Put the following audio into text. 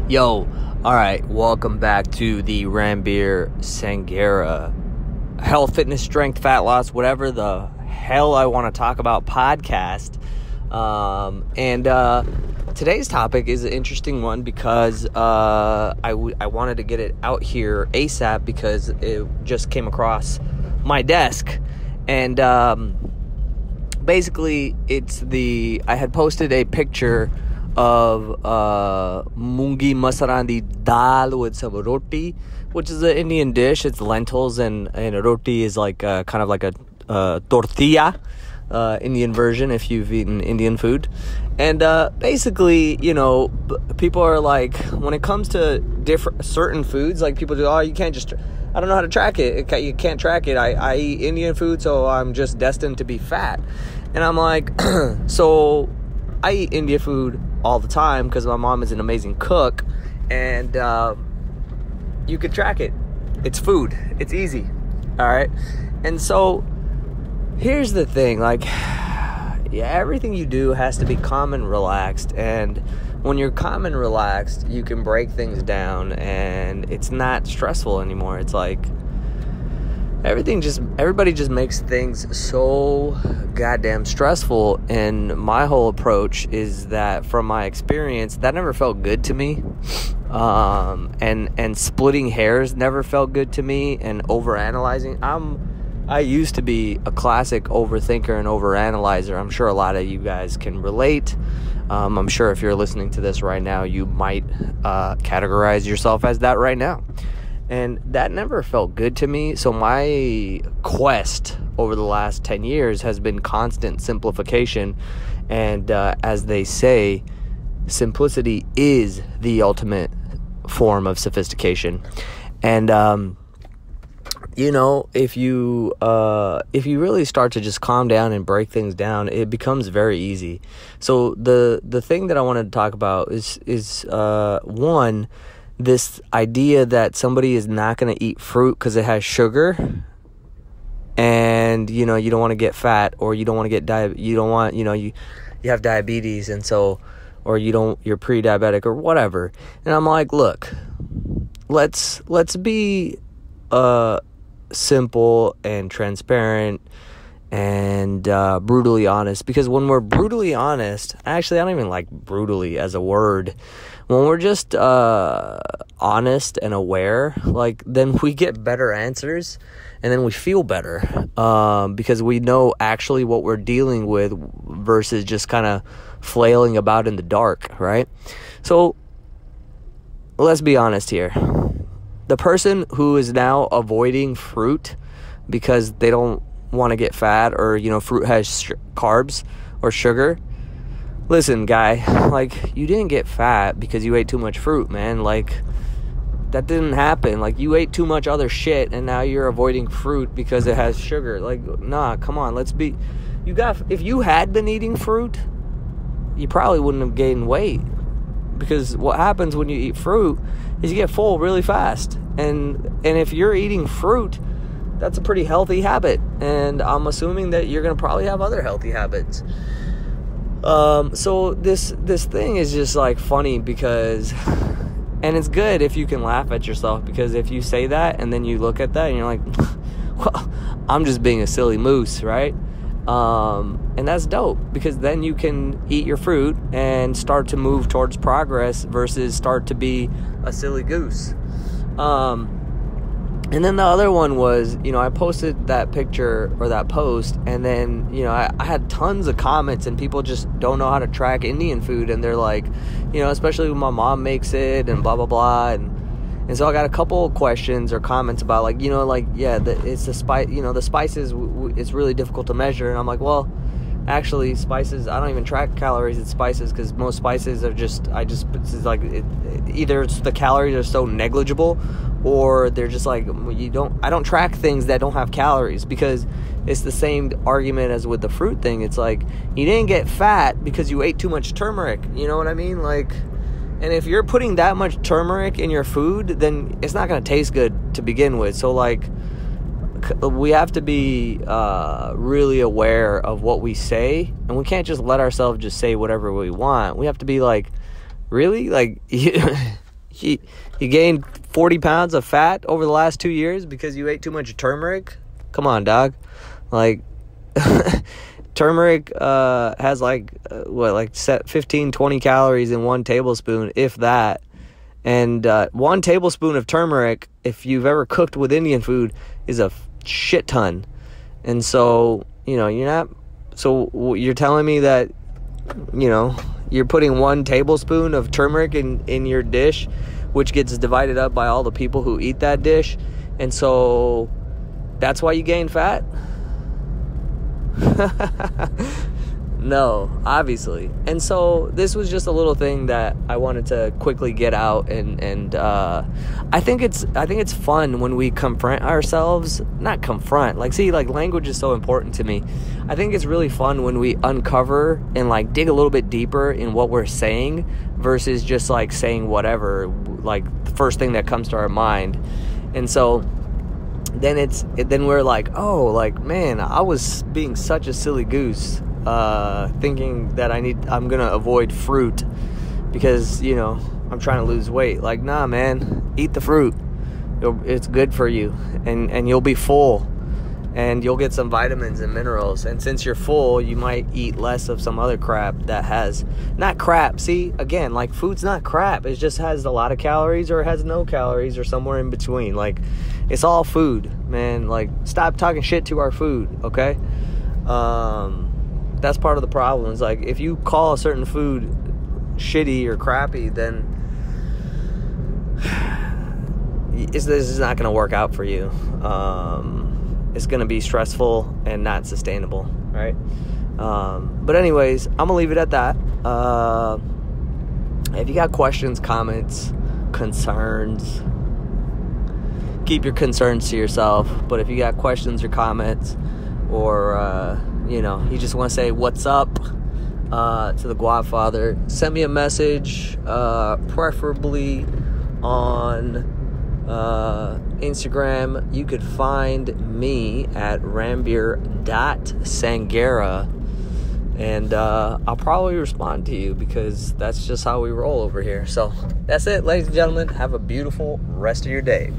Yo, alright, welcome back to the Ranbir Sangera health, fitness, strength, fat loss, whatever the hell I want to talk about podcast. And today's topic is an interesting one because I wanted to get it out here ASAP because it just came across my desk. And basically, I had posted a picture of mungi masarandi dal with some roti, which is an Indian dish. It's lentils and roti is like kind of like a tortilla, Indian version if you've eaten Indian food. And basically, you know, people are like, when it comes to certain foods, like people do, oh, you can't just, I don't know how to track it. You can't track it. I eat Indian food, so I'm just destined to be fat. And I'm like, so I eat Indian food all the time because my mom is an amazing cook, and you could track it. It's food. It's easy. All right. And so here's the thing, like, yeah, everything you do has to be calm and relaxed. And when you're calm and relaxed, you can break things down and it's not stressful anymore. It's like everybody just makes things so goddamn stressful. And my whole approach is that, from my experience, that never felt good to me. And splitting hairs never felt good to me, and overanalyzing. I used to be a classic overthinker and overanalyzer. I'm sure a lot of you guys can relate. I'm sure if you're listening to this right now, you might categorize yourself as that right now. And that never felt good to me. So my quest over the last 10 years has been constant simplification. And as they say, simplicity is the ultimate form of sophistication. And you know, if you really start to just calm down and break things down, it becomes very easy. So the thing that I wanted to talk about is one, this idea that somebody is not going to eat fruit because it has sugar, and you know, you don't want to get fat, or you don't want to get you have diabetes, and so, or you're pre-diabetic or whatever. And I'm like, look, let's be simple and transparent and brutally honest, because when we're brutally honest, actually I don't even like brutally as a word, when we're just honest and aware, like, then we get better answers, and then we feel better because we know actually what we're dealing with versus just kind of flailing about in the dark, right? So let's be honest here. The person who is now avoiding fruit because they don't want to get fat, or, you know, fruit has carbs or sugar. Listen, guy, like, you didn't get fat because you ate too much fruit, man. Like, that didn't happen. Like, you ate too much other shit and now you're avoiding fruit because it has sugar. Like, nah, come on, if you had been eating fruit, you probably wouldn't have gained weight, because what happens when you eat fruit is you get full really fast. And if you're eating fruit, that's a pretty healthy habit, and I'm assuming that you're gonna probably have other healthy habits. So this thing is just like funny, because, and it's good if you can laugh at yourself, because if you say that and then you look at that and you're like, well, I'm just being a silly moose, right? And that's dope, because then you can eat your fruit and start to move towards progress versus start to be a silly goose. And then the other one was, you know, I posted that picture or that post, and then, you know, I had tons of comments, and people just don't know how to track Indian food, and they're like, you know, especially when my mom makes it and blah blah blah, and so I got a couple of questions or comments about, like, you know, like, yeah, it's the spice, you know, the spices, it's really difficult to measure. And I'm like, well, actually, spices, I don't even track calories in spices, because most spices are it's like, either it's the calories are so negligible, or they're just like, I don't track things that don't have calories, because it's the same argument as with the fruit thing. It's like, you didn't get fat because you ate too much turmeric, you know what I mean? Like, and if you're putting that much turmeric in your food, then it's not going to taste good to begin with. So, like, we have to be really aware of what we say, and we can't just let ourselves just say whatever we want. We have to be like, really? Like, You gained 40 pounds of fat over the last 2 years because you ate too much turmeric? Come on, dog. Like, turmeric has like 15, 20 calories in 1 tablespoon, if that. And 1 tablespoon of turmeric, if you've ever cooked with Indian food, is a shit ton. And so, you're telling me that, you're putting 1 tablespoon of turmeric in your dish, which gets divided up by all the people who eat that dish. And so that's why you gain fat? No, obviously. And so this was just a little thing that I wanted to quickly get out, and I think it's fun when we confront ourselves. Not confront, language is so important to me. I think it's really fun when we uncover and like dig a little bit deeper in what we're saying versus just like saying whatever, like the first thing that comes to our mind. And so then we're like, oh, like, man, I was being such a silly goose, thinking that I'm gonna avoid fruit because I'm trying to lose weight. Like, nah, man, eat the fruit. It's good for you, and you'll be full, and you'll get some vitamins and minerals. And since you're full, you might eat less of some other crap that has not crap. See, again, like, food's not crap. It just has a lot of calories, or it has no calories, or somewhere in between. Like, it's all food, man. Like, stop talking shit to our food, okay? That's part of the problem. Is like, if you call a certain food shitty or crappy, then this is not going to work out for you. It's going to be stressful and not sustainable, right? But anyways, I'm going to leave it at that. If you got questions, comments, concerns, keep your concerns to yourself. But if you got questions or comments, or you just want to say what's up to the Guapfather, send me a message, preferably on Instagram. You could find me at ranbir.sangera, and I'll probably respond to you because that's just how we roll over here. So that's it, ladies and gentlemen. Have a beautiful rest of your day.